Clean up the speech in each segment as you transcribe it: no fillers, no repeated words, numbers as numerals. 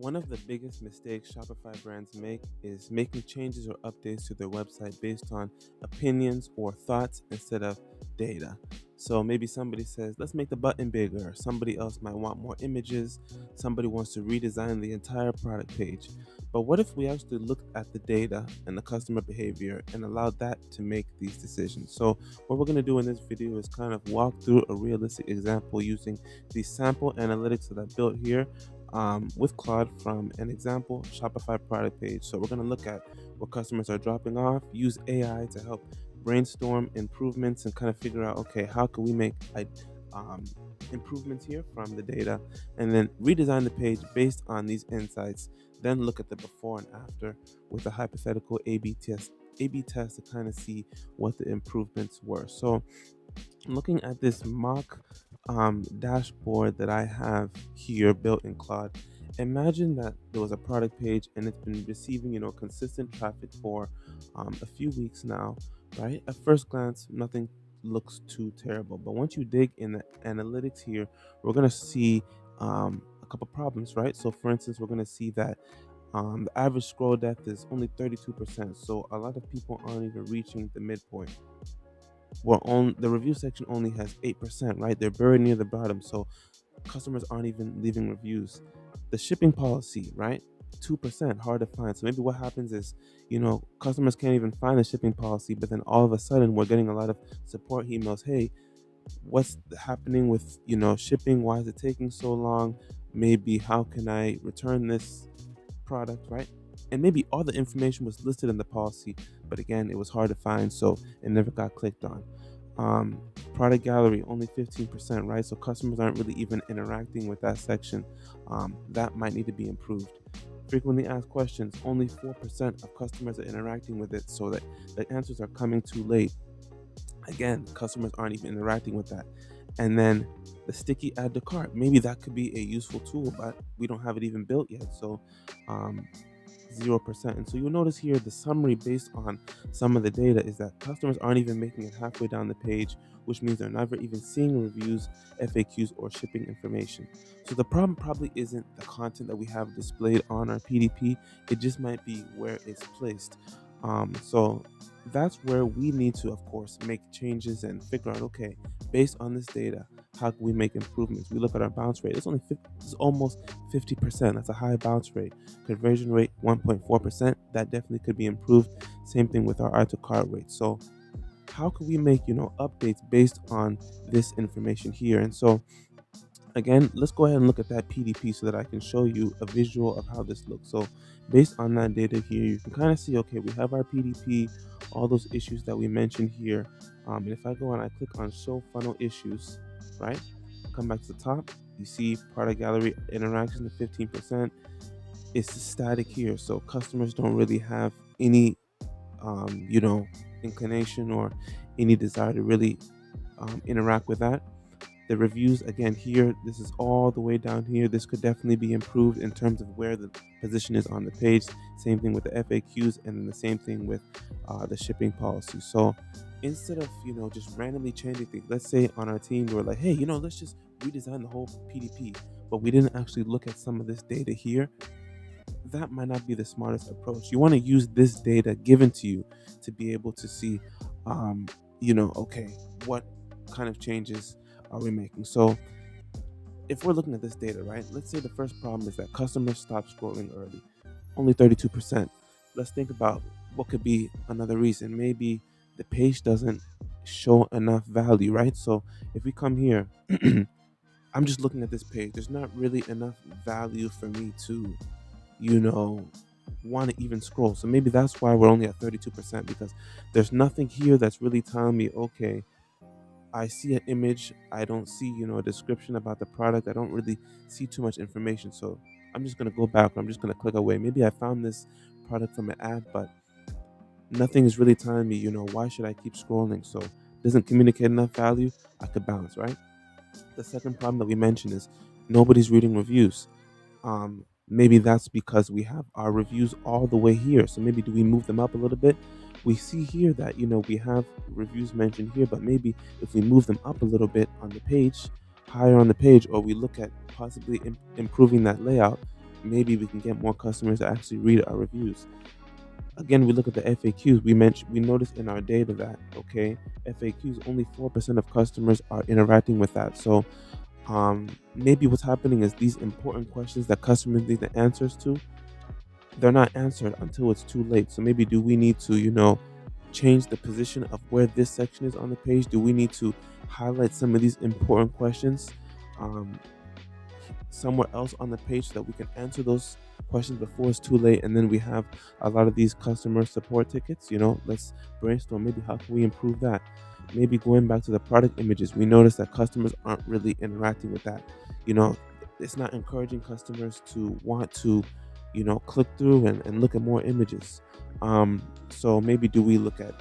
One of the biggest mistakes Shopify brands make is making changes or updates to their website based on opinions or thoughts instead of data. So maybe somebody says, let's make the button bigger. Somebody else might want more images. Somebody wants to redesign the entire product page. But what if we actually looked at the data and the customer behavior and allowed that to make these decisions? So what we're going to do in this video is kind of walk through a realistic example using the sample analytics that I built here with Claude from an example Shopify product page. So we're going to look at what customers are dropping off, use AI to help brainstorm improvements and kind of figure out, okay, how can we make um, improvements here from the data, and then redesign the page based on these insights. Then look at the before and after with a hypothetical A/B test to kind of see what the improvements were. So looking at this mock dashboard that I have here built in Claude, imagine that there was a product page and it's been receiving, consistent traffic for a few weeks now, right? At first glance, nothing looks too terrible, but once you dig in the analytics here, we're gonna see a couple problems, right? So, for instance, we're gonna see that the average scroll depth is only 32%, so a lot of people aren't even reaching the midpoint. We're on the review section only has 8%, right? They're very near the bottom, so customers aren't even leaving reviews. The shipping policy, right? 2%, hard to find. So maybe what happens is, customers can't even find the shipping policy, but then all of a sudden we're getting a lot of support emails. Hey, what's happening with, shipping? Why is it taking so long? Maybe how can I return this product, right? And maybe all the information was listed in the policy, but again, it was hard to find, so it never got clicked on. Um, Product gallery only 15%, right? So customers aren't really even interacting with that section. That might need to be improved. Frequently asked questions, only 4% of customers are interacting with it, so that the answers are coming too late. Again, customers aren't even interacting with that. And then the sticky add to cart, maybe that could be a useful tool, but we don't have it even built yet. So, um, 0%. And so you'll notice here the summary based on some of the data is that customers aren't even making it halfway down the page, which means they're never even seeing reviews, FAQs, or shipping information. So the problem probably isn't the content that we have displayed on our PDP, it just might be where it's placed. So that's where we need to, of course, make changes and figure out, okay, based on this data, how can we make improvements? We look at our bounce rate. It's almost 50%. That's a high bounce rate. Conversion rate 1.4%. That definitely could be improved. Same thing with our add to cart rate. So how can we make updates based on this information here? And so again, let's go ahead and look at that PDP so that I can show you a visual of how this looks. So based on that data here, you can kind of see, okay, we have our PDP, all those issues that we mentioned here. And if I go and I click on show funnel issues, right? Come back to the top, you see product gallery interactions at 15%. It's static here. So customers don't really have any, inclination or any desire to really interact with that. The reviews, again, here, this is all the way down here. This could definitely be improved in terms of where the position is on the page. Same thing with the FAQs, and then the same thing with the shipping policy. So instead of just randomly changing things, let's say on our team we're like, hey, let's just redesign the whole PDP, but we didn't actually look at some of this data here. That might not be the smartest approach. You want to use this data given to you to be able to see, okay, what kind of changes are we making? So if we're looking at this data, right, let's say the first problem is that customers stop scrolling early, only 32%. Let's think about what could be another reason. Maybe the page doesn't show enough value, right? So if we come here, I'm just looking at this page. There's not really enough value for me to, you know, want to even scroll. So maybe that's why we're only at 32% because there's nothing here that's really telling me, okay, I see an image, I don't see, a description about the product. I don't really see too much information. So I'm just going to go back. I'm just going to click away. Maybe I found this product from an ad, but nothing is really telling me, why should I keep scrolling? So it doesn't communicate enough value. I could bounce, right? The second problem that we mentioned is nobody's reading reviews. Maybe that's because we have our reviews all the way here. So maybe do we move them up a little bit? We see here that we have reviews mentioned here, but maybe if we move them up a little bit on the page, higher on the page, or we look at possibly improving that layout, maybe we can get more customers to actually read our reviews. Again, we look at the FAQs. We noticed in our data that, okay, FAQs, only 4% of customers are interacting with that. So maybe what's happening is these important questions that customers need the answers to, they're not answered until it's too late. So maybe do we need to, change the position of where this section is on the page? Do we need to highlight some of these important questions um, somewhere else on the page so that we can answer those questions before it's too late? And then we have a lot of these customer support tickets. Let's brainstorm. Maybe how can we improve that? Maybe going back to the product images, we notice that customers aren't really interacting with that. You know, it's not encouraging customers to want to, click through and look at more images. So maybe do we look at,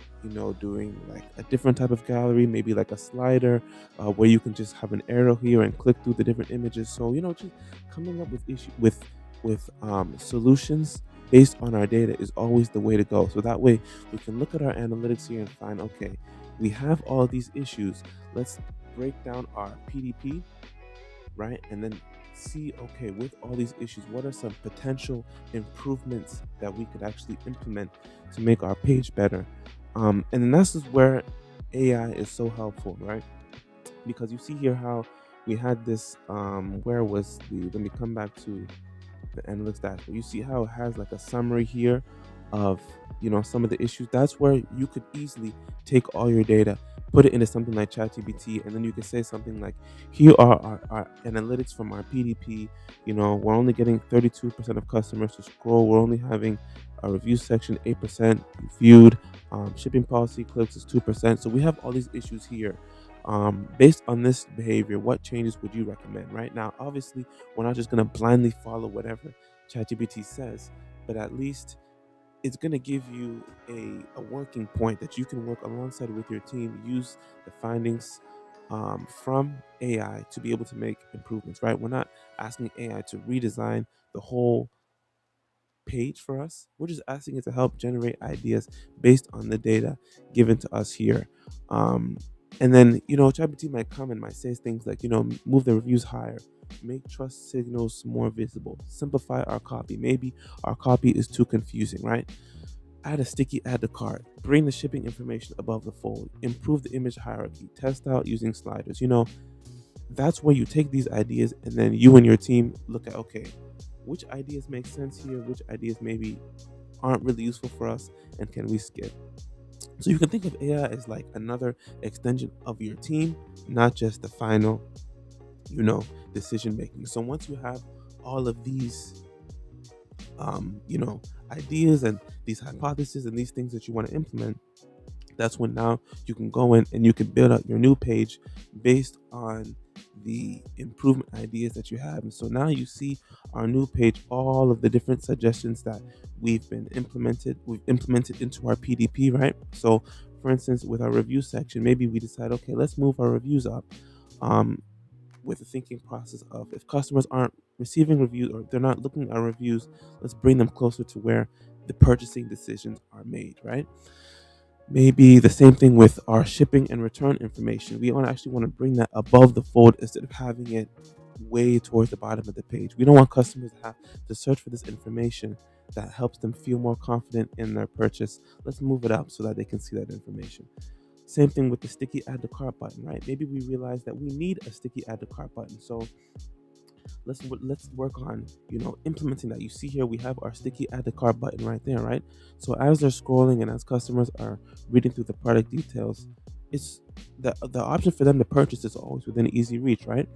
doing like a different type of gallery, maybe like a slider, where you can just have an arrow here and click through the different images. So, just coming up with solutions based on our data is always the way to go. So that way we can look at our analytics here and find, okay, we have all these issues. Let's break down our PDP, right? And then see, okay, with all these issues, what are some potential improvements that we could actually implement to make our page better? And then this is where AI is so helpful, right? Because you see here how we had this, where was let me come back to the analytics dashboard. You see how it has like a summary here of some of the issues. That's where you could easily take all your data, put it into something like ChatGPT, and then you can say something like, here are our analytics from our PDP. We're only getting 32% of customers to scroll. We're only having a review section 8% viewed. Shipping policy clicks is 2%. So we have all these issues here. Based on this behavior, what changes would you recommend? Right now, obviously, we're not just going to blindly follow whatever ChatGPT says, but at least it's going to give you a working point that you can work alongside with your team, use the findings from AI to be able to make improvements, right? We're not asking AI to redesign the whole page for us. We're just asking it to help generate ideas based on the data given to us here. And then, ChatGPT might come and might say things like, move the reviews higher, make trust signals more visible, simplify our copy. Maybe our copy is too confusing, right? Add a sticky add to cart, bring the shipping information above the fold, improve the image hierarchy, test out using sliders. That's where you take these ideas and then you and your team look at, okay, which ideas make sense here, which ideas maybe aren't really useful for us, and can we skip? So you can think of AI as like another extension of your team, not just the final, decision making. So once you have all of these, ideas and these hypotheses and these things that you want to implement, that's when now you can go in and you can build out your new page based on the improvement ideas that you have. And so now you see our new page, all of the different suggestions that we've implemented into our PDP, right? So for instance, with our review section, maybe we decide, okay, let's move our reviews up. With the thinking process of, if customers aren't receiving reviews or they're not looking at our reviews, let's bring them closer to where the purchasing decisions are made, right? Maybe the same thing with our shipping and return information. We actually want to bring that above the fold instead of having it way towards the bottom of the page. We don't want customers to have to search for this information that helps them feel more confident in their purchase. Let's move it up so that they can see that information. Same thing with the sticky add to cart button, right? Maybe we realize that we need a sticky add to cart button. So let's work on implementing that. You see here we have our sticky add to cart button right there, right? So as they're scrolling and as customers are reading through the product details, it's the option for them to purchase is always within easy reach, right?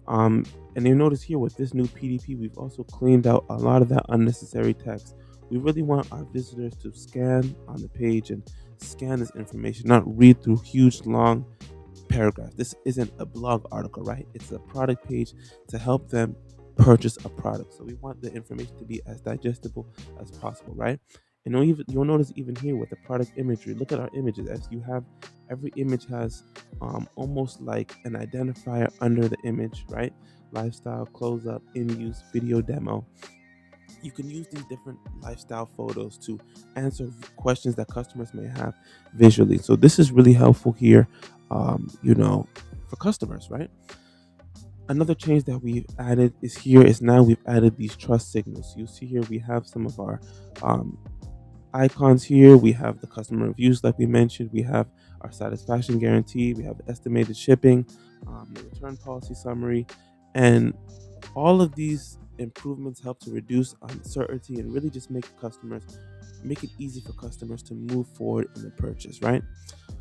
And you notice here with this new PDP, we've also cleaned out a lot of that unnecessary text. We really want our visitors to scan on the page and scan this information, not read through huge long paragraph. This isn't a blog article, right? It's a product page to help them purchase a product. So we want the information to be as digestible as possible, right? And you'll notice even here with the product imagery, look at our images. As you have, every image has almost like an identifier under the image, right? Lifestyle, close up, in use, video demo. You can use these different lifestyle photos to answer questions that customers may have visually. So this is really helpful here, for customers, right? Another change that we've added is now we've added these trust signals. You see here we have some of our um, icons here. We have the customer reviews, like we mentioned. We have our satisfaction guarantee. We have estimated shipping, the return policy summary, and all of these improvements help to reduce uncertainty and really just make it easy for customers to move forward in the purchase, right?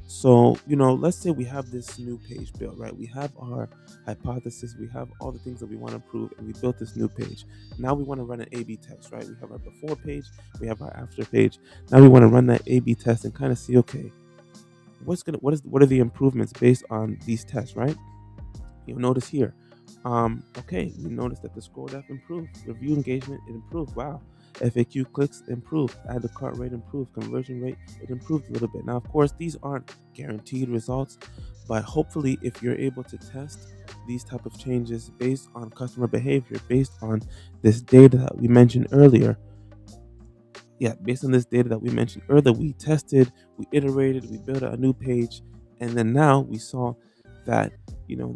So, let's say we have this new page built, right? We have our hypothesis, we have all the things that we want to prove, and we built this new page. Now we want to run an A/B test, right? We have our before page, we have our after page. Now we want to run that A/B test and kind of see, okay, what are the improvements based on these tests, right? You'll notice here. Okay, we noticed that the scroll depth improved, review engagement it improved. Wow, FAQ clicks improved, add to cart rate improved, conversion rate it improved a little bit. Now, of course, these aren't guaranteed results, but hopefully, if you're able to test these type of changes based on customer behavior, based on this data that we mentioned earlier, based on this data that we mentioned earlier, we tested, we iterated, we built a new page, and then now we saw that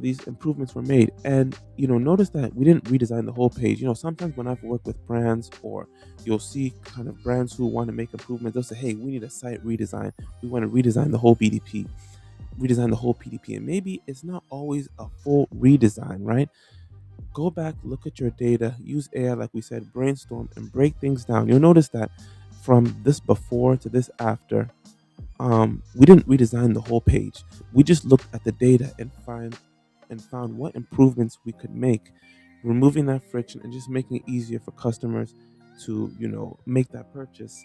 these improvements were made. And notice that we didn't redesign the whole page. Sometimes when I've worked with brands, or you'll see kind of brands who want to make improvements, they'll say, "Hey, we need a site redesign. We want to redesign the whole BDP, redesign the whole PDP." And maybe it's not always a full redesign, right? Go back, look at your data, use AI, like we said, brainstorm, and break things down. You'll notice that from this before to this after, we didn't redesign the whole page. We just looked at the data and found what improvements we could make, removing that friction and just making it easier for customers to make that purchase.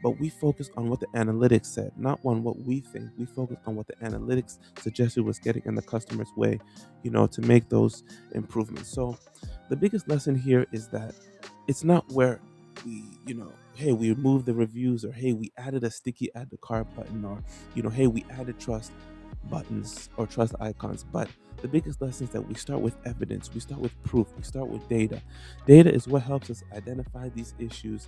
But we focused on what the analytics said, not on what we think. We focused on what the analytics suggested was getting in the customer's way, to make those improvements. So the biggest lesson here is that it's not where hey, we removed the reviews, or hey, we added a sticky add to cart button, or hey, we added trust buttons or trust icons. But the biggest lesson is that we start with evidence, we start with proof, we start with data. Data is what helps us identify these issues.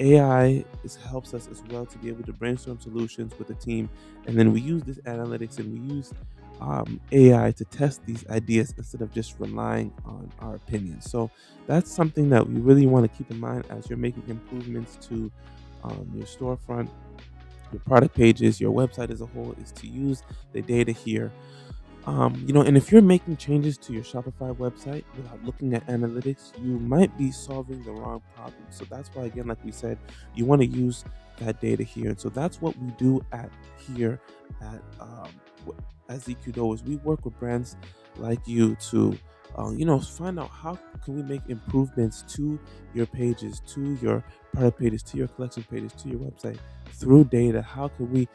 AI helps us as well to be able to brainstorm solutions with a team, and then we use this analytics and we use AI to test these ideas instead of just relying on our opinions. So that's something that we really want to keep in mind as you're making improvements to your storefront, your product pages, your website as a whole, is to use the data here. And if you're making changes to your Shopify website without looking at analytics, you might be solving the wrong problem. So that's why, again, like we said, you want to use that data here. And so that's what we do at here at as ZQDO, is we work with brands like you to find out how can we make improvements to your pages, to your product pages, to your collection pages, to your website through data. How can we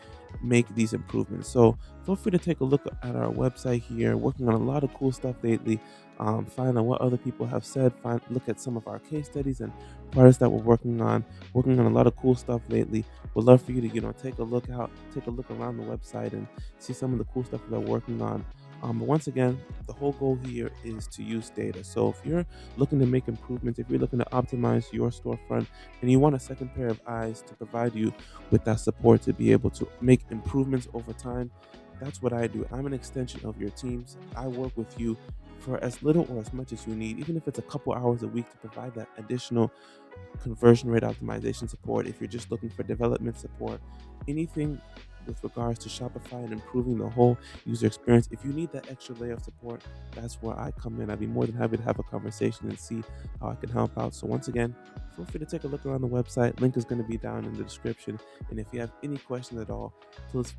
make these improvements? So feel free to take a look at our website here. Working on a lot of cool stuff lately. Find out what other people have said. Look at some of our case studies and projects that we're working on. Working on a lot of cool stuff lately. Would love for you to take a look around the website and see some of the cool stuff that we're working on. But once again, the whole goal here is to use data. So if you're looking to make improvements, if you're looking to optimize your storefront, and you want a second pair of eyes to provide you with that support to be able to make improvements over time, that's what I do. I'm an extension of your teams. I work with you for as little or as much as you need, even if it's a couple hours a week, to provide that additional conversion rate optimization support. If you're just looking for development support, anything with regards to Shopify and improving the whole user experience, if you need that extra layer of support, that's where I come in. I'd be more than happy to have a conversation and see how I can help out. So once again, feel free to take a look around the website. Link is going to be down in the description. And if you have any questions at all,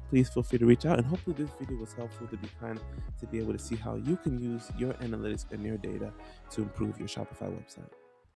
please feel free to reach out. And hopefully this video was helpful to be able to see how you can use your analytics and your data to improve your Shopify website.